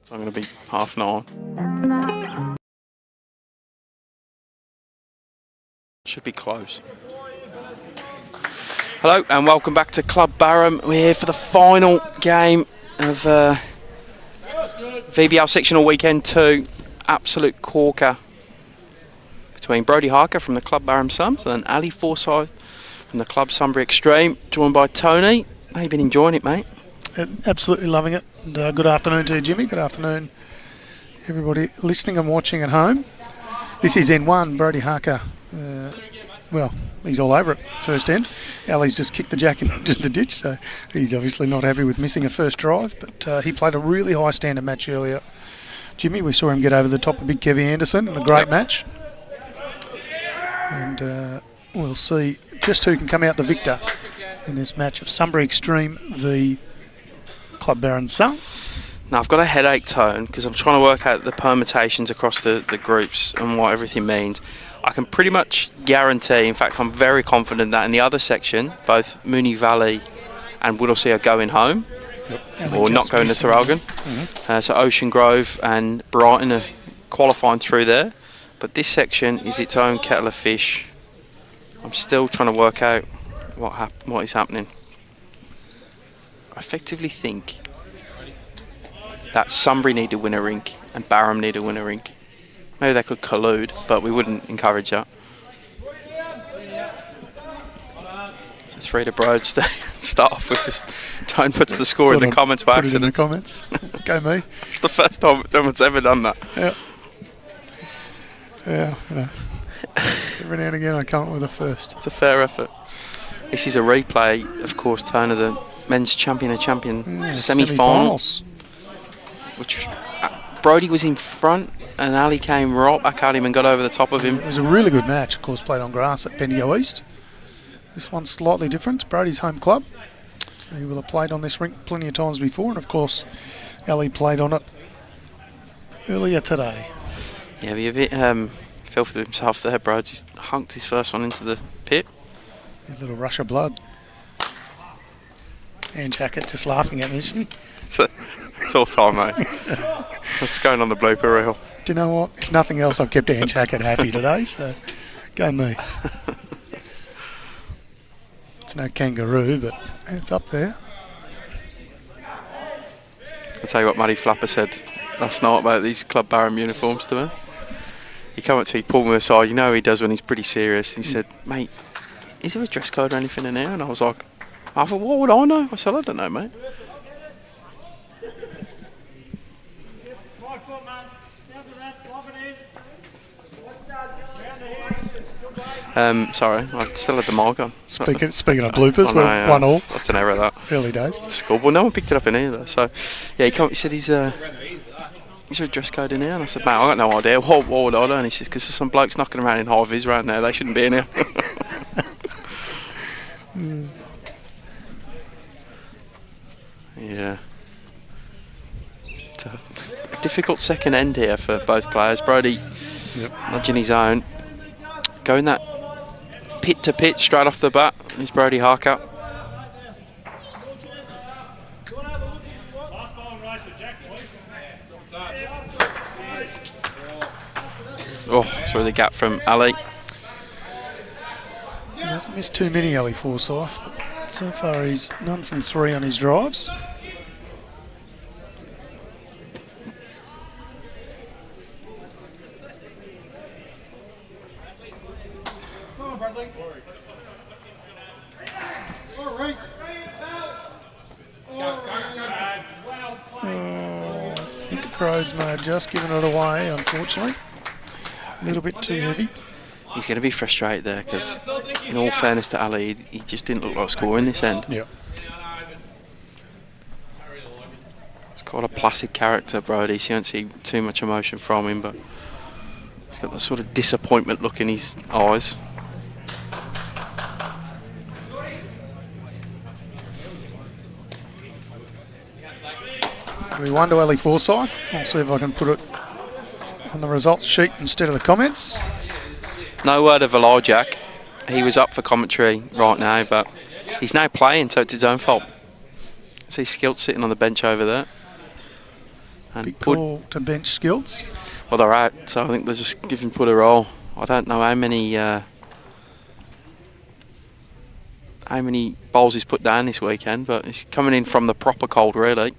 So I'm going to be 9:30. Should be close. Hello and welcome back to CLUBARHAM. We're here for the final game of VBL Sectional Weekend 2. Absolute corker between Brodie Harker from the CLUBARHAM SUNS and Ali Forsyth from the club SUNBURY XTREME, joined by Tony. How you been enjoying it, mate? Absolutely loving it. And, good afternoon to you, Jimmy. Good afternoon, everybody listening and watching at home. This is N1. Brodie Harker, well, he's all over it, first end. Ali's just kicked the jack into the ditch, so he's obviously not happy with missing a first drive, but he played a really high standard match earlier. Jimmy, we saw him get over the top of Big Kevy Anderson in a great match. And we'll see just who can come out the victor in this match of SUNBURY XTREME v CLUBARHAM SUNS. Now I've got a headache, Tone, because I'm trying to work out the permutations across the groups and what everything means. I can pretty much guarantee, in fact I'm very confident, that in the other section both Moonee Valley and Whittlesea are going home, or not going to Traralgon. So Ocean Grove and Brighton are qualifying through there, but this section is its own kettle of fish. I'm still trying to work out what is happening. I effectively think that Sunbury need to win a rink and Barham need to win a rink. Maybe they could collude, but we wouldn't encourage that. So 3 to Broad start off with. Tone puts the score in the comments by accident. Put it in the comments. Go me. It's the first time anyone's ever done that. Yeah. Yeah, you know. Every now and again I come up with a first. It's a fair effort. This is a replay, of course, Tone, of the men's champion and champion semi-finals, which Brodie was in front and Ali came right back at him and got over the top of him. It was a really good match, of course, played on grass at Bendigo East. This one's slightly different. Brodie's home club, so he will have played on this rink plenty of times before, and of course Ali played on it earlier today. Yeah, he a bit fell for himself there. Brodie's hunked his first one into the pit. A little rush of blood. And Jacket just laughing at me, is she? It's all time, mate. What's going on the blooper reel? Do you know what? If nothing else, I've kept Anne Jacket happy today, so go me. It's no kangaroo, but it's up there. I'll tell you what Muddy Flapper said last night about these CLUBARHAM uniforms to me. He came up to me, pulled me aside. You know he does when he's pretty serious. He said, mate, is there a dress code or anything in there? And I was like, I thought, what would I know? I said, I don't know, mate. Sorry, I still had the mark on. Speaking of bloopers, we're 1-1. That's an error, that. Early days. Schoolboy, no one picked it up in here, though. So, yeah, he said, is there a dress code in here? And I said, mate, I got no idea. What would I do? And he says, because there's some blokes knocking around in high-vis around there. They shouldn't be in here. Yeah. It's a difficult second end here for both players. Brodie nudging his own. Going that pit to pit straight off the bat is Brody Harker. Oh, through the gap from Ali. He hasn't missed too many, Ali Forsyth, but so far he's none from 3 on his drives. I think Rhodes may have just given it away, unfortunately. A little bit too heavy. He's going to be frustrated there because, in all fairness to Ali, he just didn't look like scoring this end. Yep. He's quite a placid character, Brody, so you don't see too much emotion from him, but he's got that sort of disappointment look in his eyes. We won to Ali Forsyth. I'll see if I can put it on the results sheet instead of the comments. No word of a lie, Jack. He was up for commentary right now, but he's now playing, so it's his own fault. See Skilts sitting on the bench over there. And Big call to bench Skilts. Well, they're out, so I think they're just giving Put a roll. I don't know how many bowls he's put down this weekend, but he's coming in from the proper cold, really.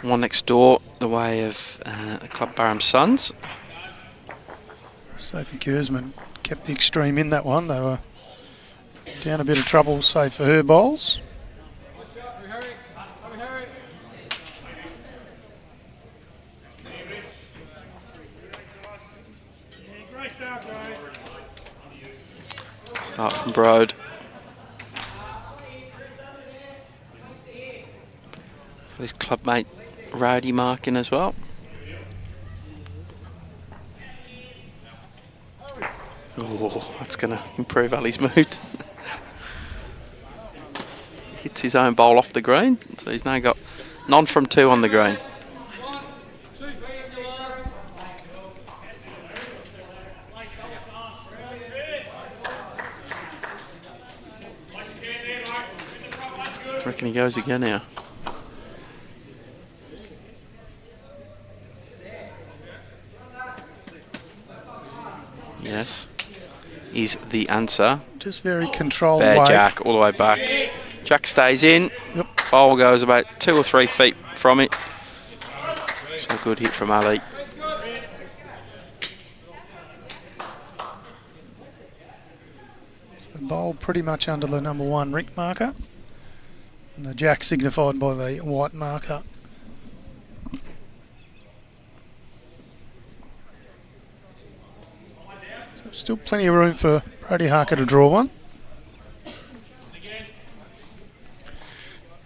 One next door, the way of the CLUBARHAM SUNS. Sophie Kurzman kept the extreme in that one. They were down a bit of trouble, save for her bowls. Start from Broad. So his clubmate Rowdy marking as well. Oh, that's going to improve Ali's mood. Hits his own bowl off the green, so he's now got none from 2 on the green. I reckon he goes again here. Yes, is the answer. Just very controlled Bear way. Jack all the way back. Jack stays in. Yep. Bowl goes about 2 or 3 feet from it. So good hit from Ali. So bowl pretty much under the number 1 rink marker. And the Jack signified by the white marker. So still plenty of room for Brody Harker to draw one.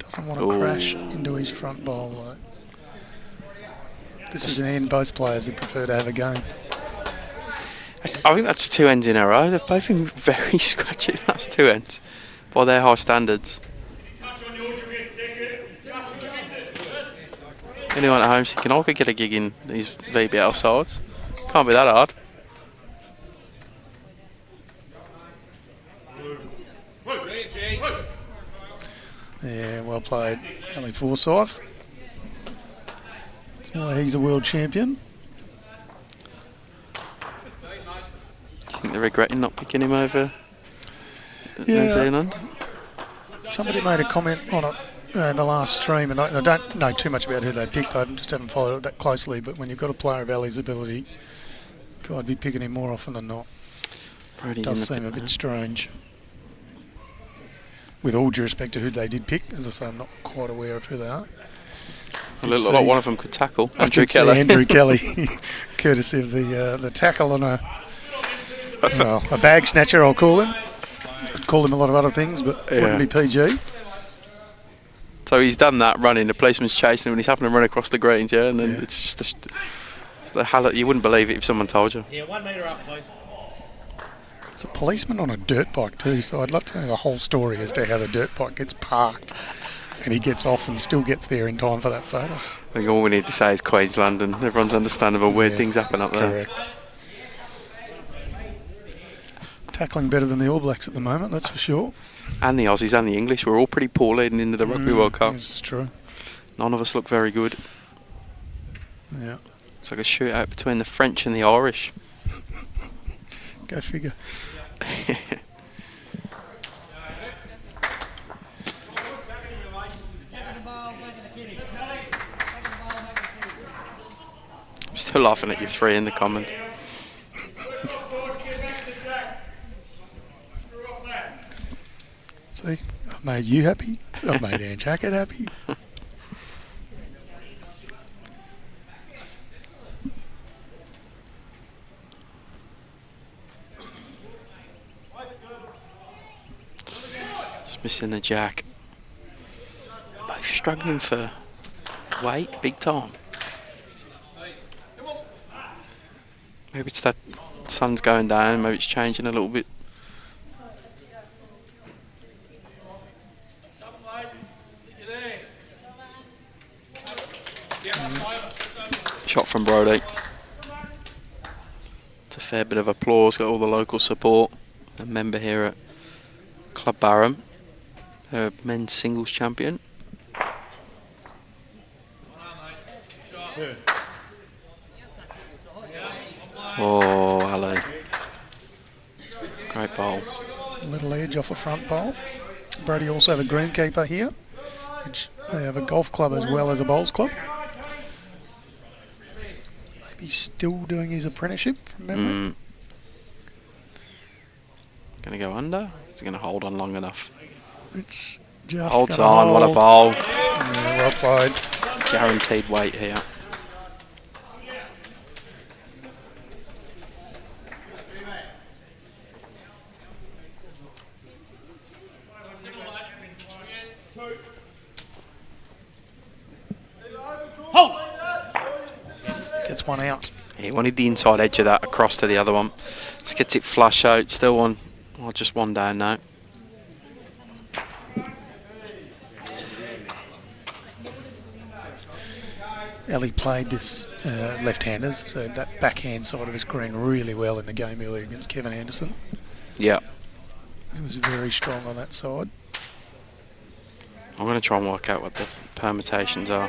Doesn't want to crash into his front bowl though. This is an end both players would prefer to have a game. I think that's 2 ends in a row. They've both been very scratchy. That's 2 ends by their high standards. Anyone at home thinking I could get a gig in these VBL sides? Can't be that hard. Yeah, well played, Ali Forsyth. That's why he's a world champion. I think they're regretting not picking him over Yeah. New Zealand. Somebody made a comment on it in the last stream, and I don't know too much about who they picked. I just haven't followed it that closely, but when you've got a player of Ali's ability, God, I'd be picking him more often than not. Brody's Does seem a bit strange. With all due respect to who they did pick, as I say, I'm not quite aware of who they are. A little like one of them could tackle. I Andrew did see Kelly. Andrew Kelly, courtesy of the tackle on a bag snatcher, I'll call him. Could call him a lot of other things, but wouldn't be PG. So he's done that running, the policeman's chasing him and he's happened to run across the greens, and then it's just it's the hell, you wouldn't believe it if someone told you. Yeah, 1 metre up, please. It's a policeman on a dirt bike too, so I'd love to know the whole story as to how the dirt bike gets parked and he gets off and still gets there in time for that photo. I think all we need to say is Queensland, and everyone's understandable. Weird things happen up there. Correct. Tackling better than the All Blacks at the moment, that's for sure. And the Aussies and the English were all pretty poor leading into the Rugby World Cup. This is true. None of us look very good. Yeah. It's like a shootout between the French and the Irish. Go figure. I'm still laughing at you three in the comments. See, I've made you happy. I've made Ann Jacket happy. Just missing the jack. Both struggling for weight, big time. Maybe it's that sun's going down, maybe it's changing a little bit. Shot from Brody. It's a fair bit of applause, got all the local support. A member here at CLUBARHAM, they're men's singles champion. Oh, Ali. Great bowl. A little edge off a front bowl. Brody also the greenkeeper here, which they have a golf club as well as a bowls club. Maybe still doing his apprenticeship from memory. Going to go under? Is he going to hold on long enough? It's just holds on, what a bowl. Yeah, well played. Guaranteed weight here. Gets one out. He wanted the inside edge of that across to the other one. Just gets it flush out. Still one. Well, just one down now. Ellie played this left-handers, so that backhand side of the screen really well in the game earlier against Kevin Anderson. Yeah. He was very strong on that side. I'm going to try and work out what the permutations are.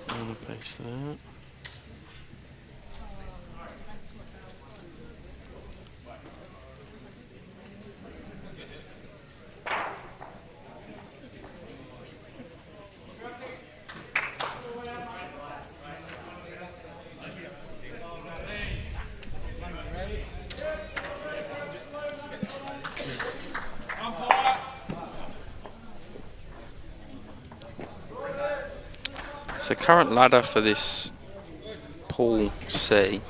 I'm going to paste that. The current ladder for this Pool C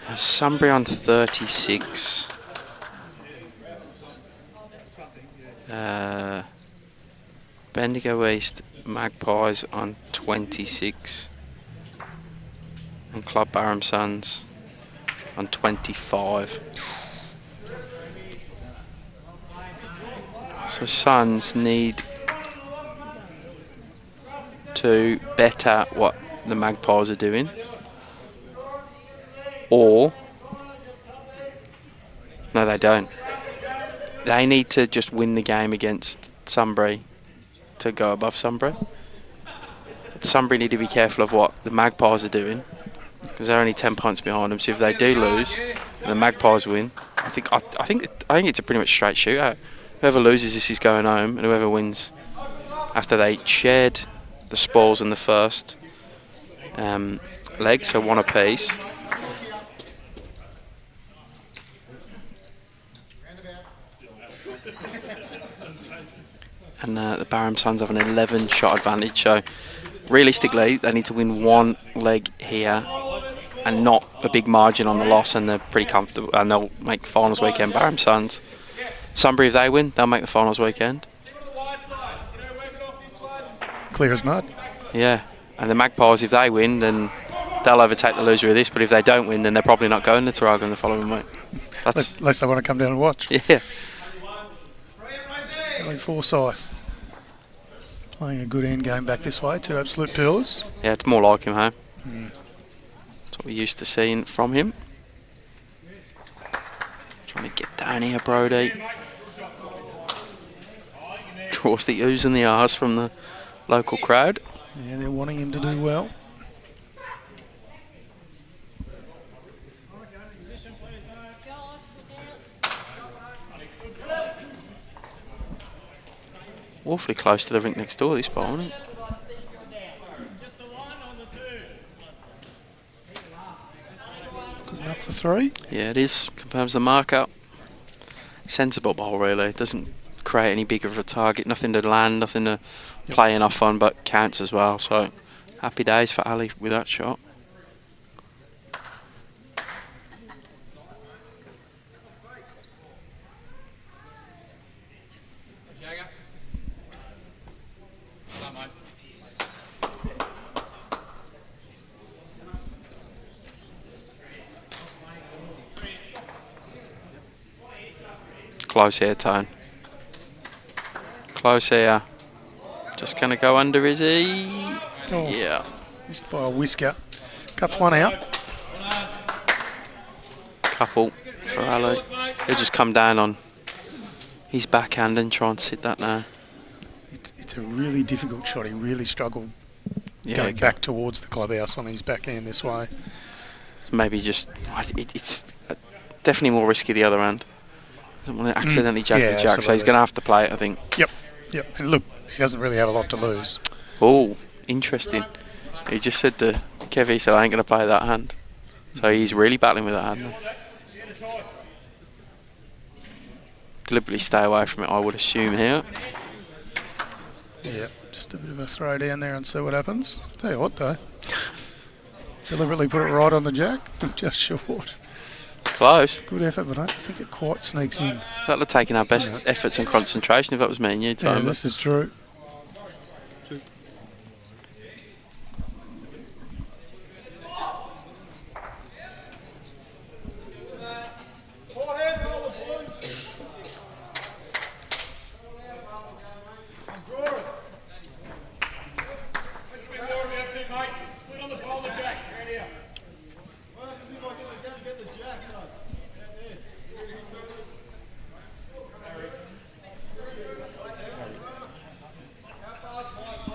has Sunbury on 36, Bendigo East Magpies on 26, and CLUBARHAM SUNS on 25. So SUNS need to better what the Magpies are doing, or no, they don't. They need to just win the game against Sunbury to go above Sunbury. But Sunbury need to be careful of what the Magpies are doing, because they're only 10 points behind them. So if they do lose and the Magpies win, I think it's a pretty much straight shootout. Whoever loses this is going home, and whoever wins after they shared the spoils in the first leg, so one apiece. And the Barham Suns have an 11 shot advantage, so realistically they need to win one leg here and not a big margin on the loss, and they're pretty comfortable, and they'll make finals weekend. Barham Suns. Sunbury, if they win, they'll make the finals weekend. Clear as mud. Yeah, And the Magpies, if they win, then they'll overtake the loser of this. But if they don't win, then they're probably not going to Taraga in the following week. That's unless they want to come down and watch. Yeah. Ellie Forsyth playing a good end game back this way. 2 absolute pillars. Yeah, it's more like him, hey? That's what we're used to seeing from him. Trying to get down here, Brody. Draws the U's and the R's from the local crowd. Yeah, they're wanting him to do well. Awfully close to the rink next door, this ball, isn't it? Good enough for 3. Yeah, it is. Confirms the marker. Sensible ball, really. It doesn't create any bigger of a target. Nothing to land, nothing to play enough on, but counts as well. So, happy days for Ali with that shot. Close here, Tone. Close here. Just going to go under, is he? Oh, yeah. missed by a whisker. Cuts one out. Couple for Ali. He'll just come down on his backhand and try and sit that now. It's a really difficult shot. He really struggled Yeah, going back towards the clubhouse on his backhand this way. Maybe just... It's definitely more risky the other end. Doesn't want to accidentally jack the jack, so he's going to have to play it, I think. Yep. And look, he doesn't really have a lot to lose. Oh, interesting. He just said to Kevy, so I ain't going to play that hand. So he's really battling with that hand now. Deliberately stay away from it, I would assume, here. Yeah, just a bit of a throw down there and see what happens. Tell you what, though. Deliberately put it right on the jack. Just short. Close. Good effort, but I don't think it quite sneaks in. That'll have taken our best efforts and concentration if that was me and you, Tom. Yeah, this is true.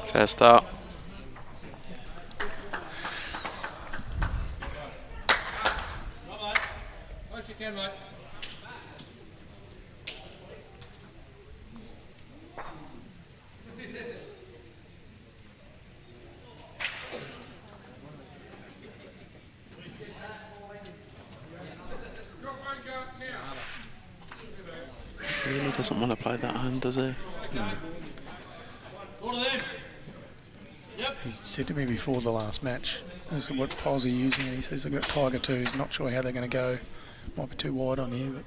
Fair start. Really doesn't want to play that hand, does he? No. He said to me before the last match, I said, what poles are you using? And he says, I've got Tiger 2s, not sure how they're going to go. Might be too wide on here, but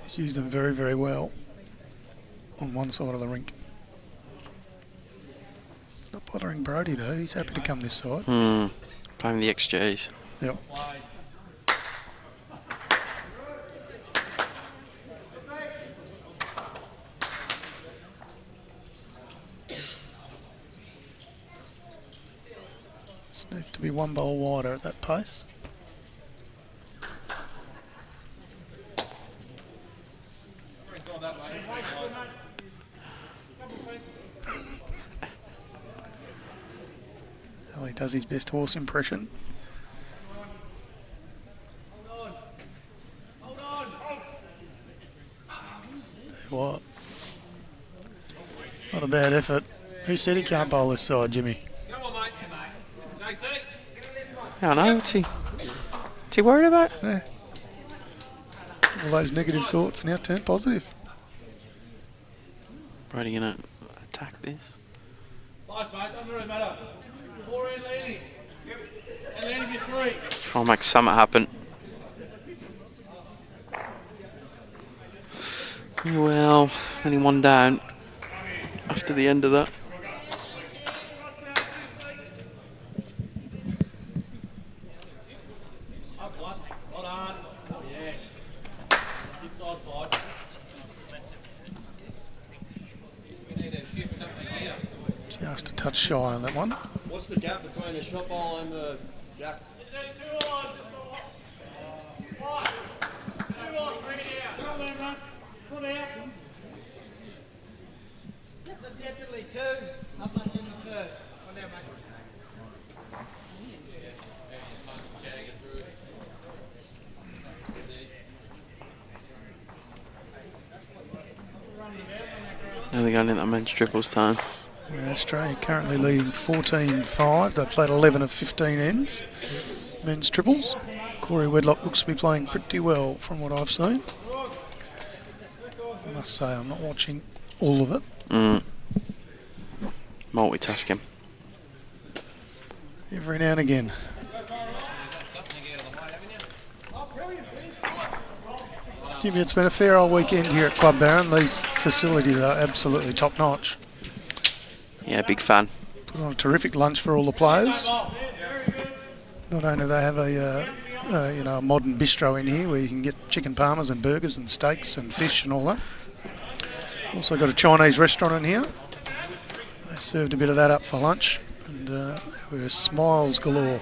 he's used them very, very well on one side of the rink. Not bothering Brody, though. He's happy to come this side. Playing the XGs. Yep. Needs to be one bowl wider at that pace. Well, he does his best horse impression. What? Not a bad effort. Who said he can't bowl this side, Jimmy? I don't know, what's he worried about? Yeah. All those negative thoughts now turn positive. Brady going to attack this. Try and make something happen. Well, only one down after the end of that. Just a touch shy on that one. What's the gap between the shot ball and the jack? There they go in that men's triples time. Australia currently leading 14-5. They played 11 of 15 ends. Men's triples. Corey Wedlock looks to be playing pretty well from what I've seen. I must say I'm not watching all of it. Multitasking. Every now and again. Jimmy, it's been a fair old weekend here at CLUBARHAM. These facilities are absolutely top notch. Yeah, big fan. Put on a terrific lunch for all the players. Not only do they have a modern bistro in here where you can get chicken parmas and burgers and steaks and fish and all that. Also got a Chinese restaurant in here. They served a bit of that up for lunch, and there were smiles galore.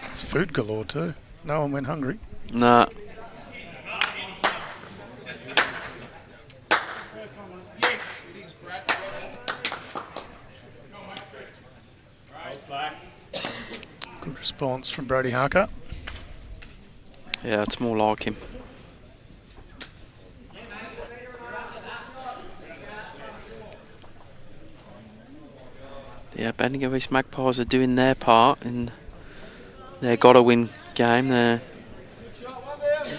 It's food galore too. No one went hungry. Nah. Good response from Brody Harker. Yeah, it's more like him. Yeah, Dandenong East Magpies are doing their part in their gotta-win game. They're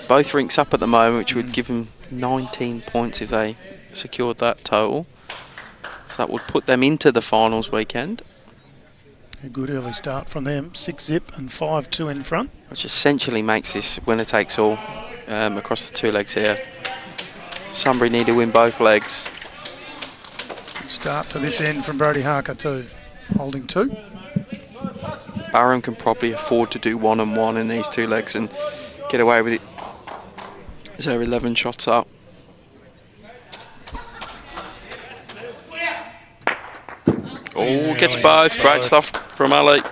both rinks up at the moment, which would give them 19 points if they secured that total. So that would put them into the finals weekend. A good early start from them. 6-zip and 5-2 in front. Which essentially makes this winner takes all across the two legs here. Sunbury need to win both legs. Good start to this end from Brody Harker too. Holding 2. Barham can probably afford to do 1-1 in these two legs and get away with it. So 11 shots up. Oh, gets both. Great stuff from Ali.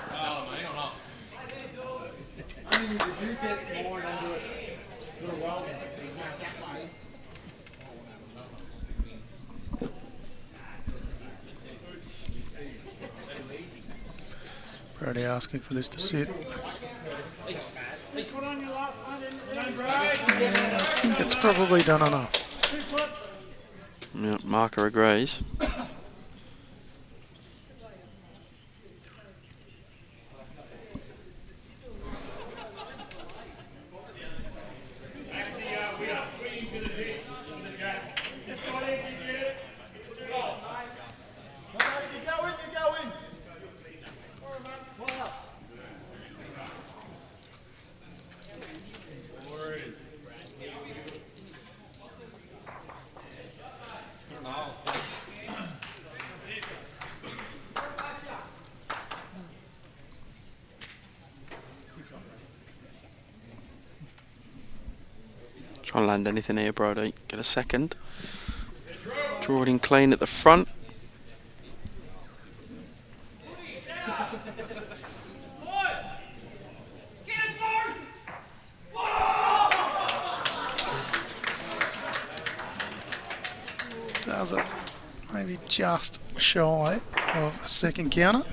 Brody asking for this to sit. I think it's probably done enough. Yeah, Marker agrees. Try and land anything here, Brody. Get a second. Draw it in clean at the front. Does it? Maybe just shy of a second counter.